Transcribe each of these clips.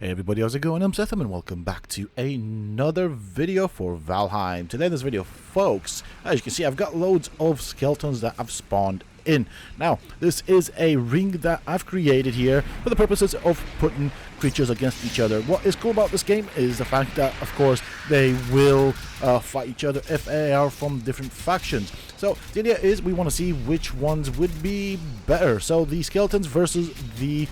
Hey everybody, how's it going? I'm Sethum and welcome back to another video for Valheim. Today in this video, folks, as you can see, I've got loads of skeletons that I've spawned in. Now, this is a ring that I've created here for the purposes of putting creatures against each other. What is cool about this game is the fact that, of course, they will fight each other if they are from different factions. So the idea is we want to see which ones would be better. So the skeletons versus the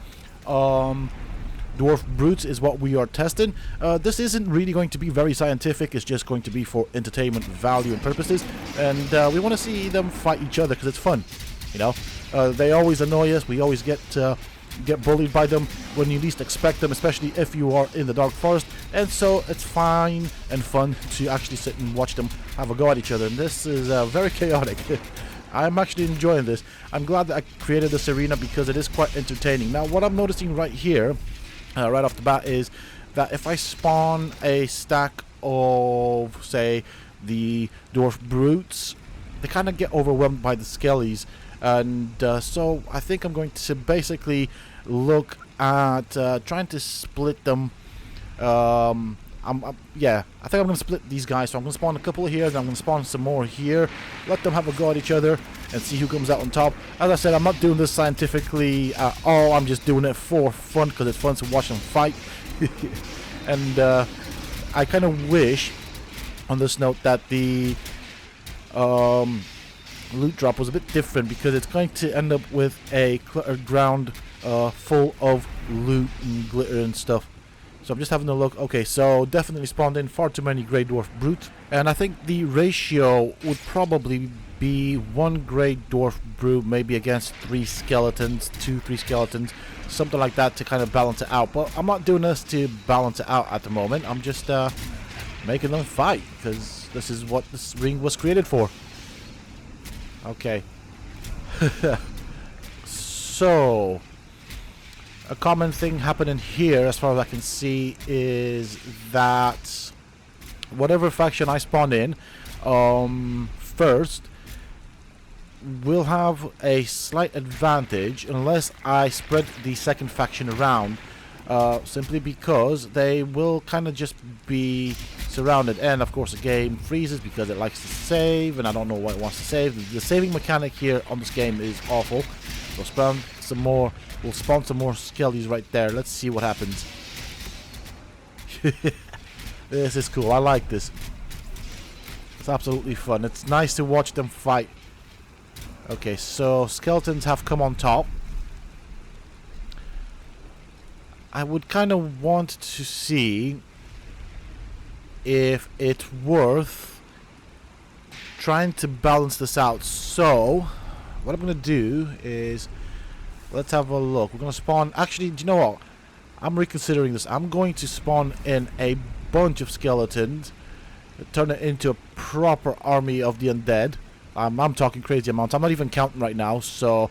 Dwarf Brutes is what we are testing. This isn't really going to be very scientific. It's just going to be for entertainment value and purposes. And we want to see them fight each other because it's fun. You know, they always annoy us. We always get bullied by them when you least expect them, especially if you are in the dark forest. And so it's fine and fun to actually sit and watch them have a go at each other. And this is very chaotic. I'm actually enjoying this. I'm glad that I created this arena because it is quite entertaining. Now, what I'm noticing right here, right off the bat, is that if I spawn a stack of, say, the Dwarf Brutes, they kind of get overwhelmed by the skellies. And so I think I'm going to basically look at trying to split them. Yeah, I think I'm going to split these guys. So I'm going to spawn a couple here, then I'm going to spawn some more here. Let them have a go at each other and see who comes out on top. As I said, I'm not doing this scientifically at all. I'm just doing it for fun because it's fun to watch them fight. And I kind of wish, on this note, that the loot drop was a bit different because it's going to end up with a cluttered ground full of loot and glitter and stuff. So I'm just having a look. Okay, so definitely spawned in far too many Greydwarf Brutes. And I think the ratio would probably be 1 Greydwarf Brute maybe against 3 skeletons, 2-3 skeletons, something like that to kind of balance it out. But I'm not doing this to balance it out at the moment. I'm just making them fight because this is what this ring was created for. Okay. So a common thing happening here, as far as I can see, is that whatever faction I spawn in first will have a slight advantage unless I spread the second faction around, simply because they will kind of just be surrounded. And of course the game freezes because it likes to save, and I don't know what it wants to save. The saving mechanic here on this game is awful. We'll spawn some more skellies right there. Let's see what happens. This is cool. I like this. It's absolutely fun. It's nice to watch them fight. Okay, so skeletons have come on top. I would kind of want to see if it's worth trying to balance this out. So what I'm going to do is, let's have a look. We're going to spawn... Actually, do you know what? I'm reconsidering this. I'm going to spawn in a bunch of skeletons, turn it into a proper army of the undead. I'm talking crazy amounts. I'm not even counting right now, so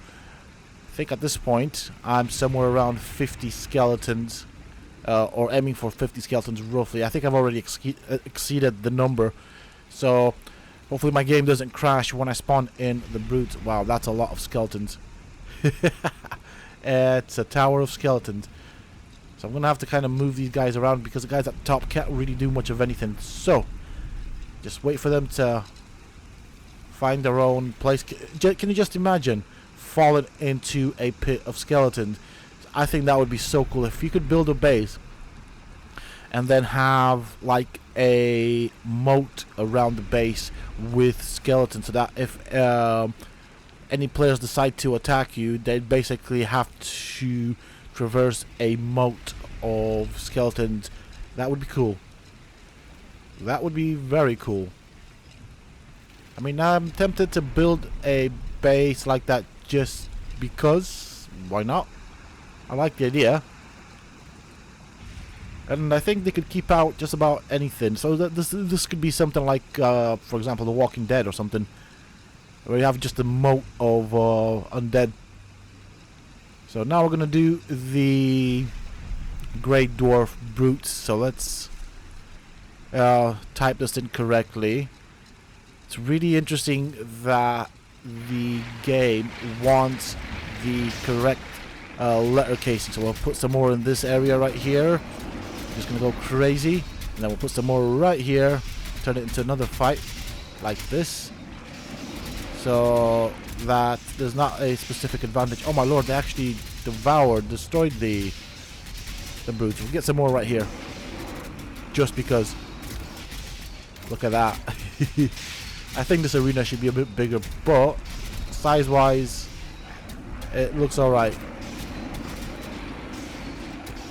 I think at this point I'm somewhere around 50 skeletons, or aiming for 50 skeletons roughly. I think I've already exceeded the number, so hopefully my game doesn't crash when I spawn in the brutes. Wow, that's a lot of skeletons. It's a tower of skeletons. So I'm going to have to kind of move these guys around because the guys at the top can't really do much of anything. So just wait for them to find their own place. Can you just imagine falling into a pit of skeletons? I think that would be so cool if you could build a base and then have like a moat around the base with skeletons, so that if any players decide to attack you, they'd basically have to traverse a moat of skeletons. That would be cool. That would be very cool. I mean, I'm tempted to build a base like that just because. Why not? I like the idea. And I think they could keep out just about anything. So that this could be something like, for example, The Walking Dead or something, where you have just a moat of undead. So now we're gonna do the Greydwarf Brutes. So let's type this in correctly. It's really interesting that the game wants the correct letter casing. So we'll put some more in this area right here. just going to go crazy. And then we'll put some more right here. Turn it into another fight like this. So that there's not a specific advantage. Oh my lord, they actually destroyed the brutes. We'll get some more right here. Just because. Look at that. I think this arena should be a bit bigger, but size-wise, it looks alright.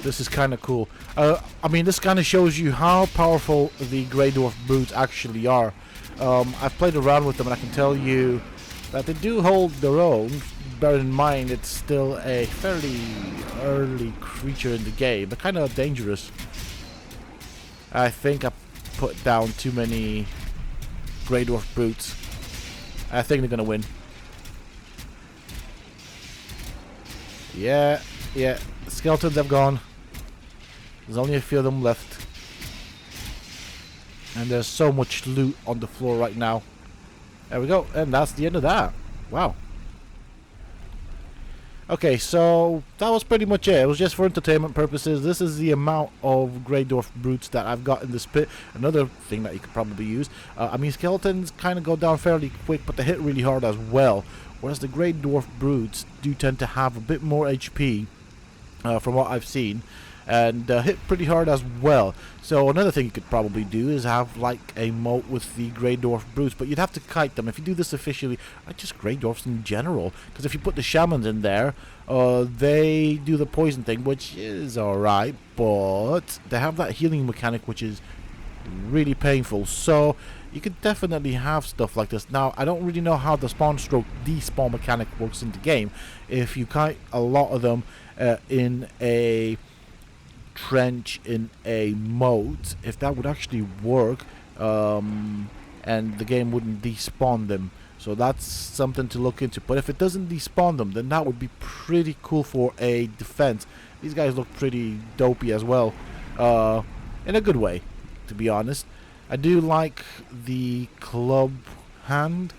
This is kind of cool. I mean, this kind of shows you how powerful the Greydwarf Brutes actually are. I've played around with them, and I can tell you that they do hold their own. Bear in mind, it's still a fairly early creature in the game. They're kind of dangerous. I think I put down too many Greydwarf Brutes. I think they're going to win. Yeah. The skeletons have gone. There's only a few of them left. And there's so much loot on the floor right now. There we go. And that's the end of that. Wow. Okay, so that was pretty much it. It was just for entertainment purposes. This is the amount of Greydwarf Brutes that I've got in this pit. Another thing that you could probably use. I mean, skeletons kind of go down fairly quick, but they hit really hard as well. Whereas the Greydwarf Brutes do tend to have a bit more HP from what I've seen. And hit pretty hard as well. So another thing you could probably do is have like a moat with the Greydwarf Brutes, but you'd have to kite them. If you do this officially, or just Greydwarfs in general, because if you put the shamans in there, they do the poison thing, which is alright, but they have that healing mechanic, which is really painful. So you could definitely have stuff like this. Now, I don't really know how the spawn stroke despawn mechanic works in the game. If you kite a lot of them in a trench in a moat, if that would actually work, and the game wouldn't despawn them. So that's something to look into. But if it doesn't despawn them, then that would be pretty cool for a defense. These guys look pretty dopey as well, in a good way, to be honest. I do like the club hand,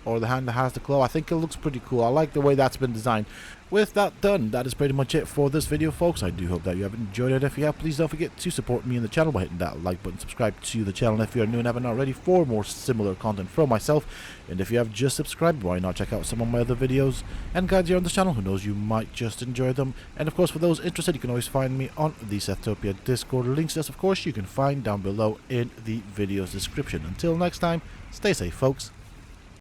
or the hand that has the claw. I think it looks pretty cool. I like the way that's been designed. With that done, that is pretty much it for this video, folks. I do hope that you have enjoyed it. If you have, please don't forget to support me in the channel by hitting that like button, subscribe to the channel if you are new and haven't already for more similar content from myself. And if you have just subscribed, why not check out some of my other videos and guides here on this channel? Who knows, you might just enjoy them. And of course, for those interested, you can always find me on the Sethtopia Discord. Links, yes, of course, you can find down below in the video's description. Until next time, stay safe, folks.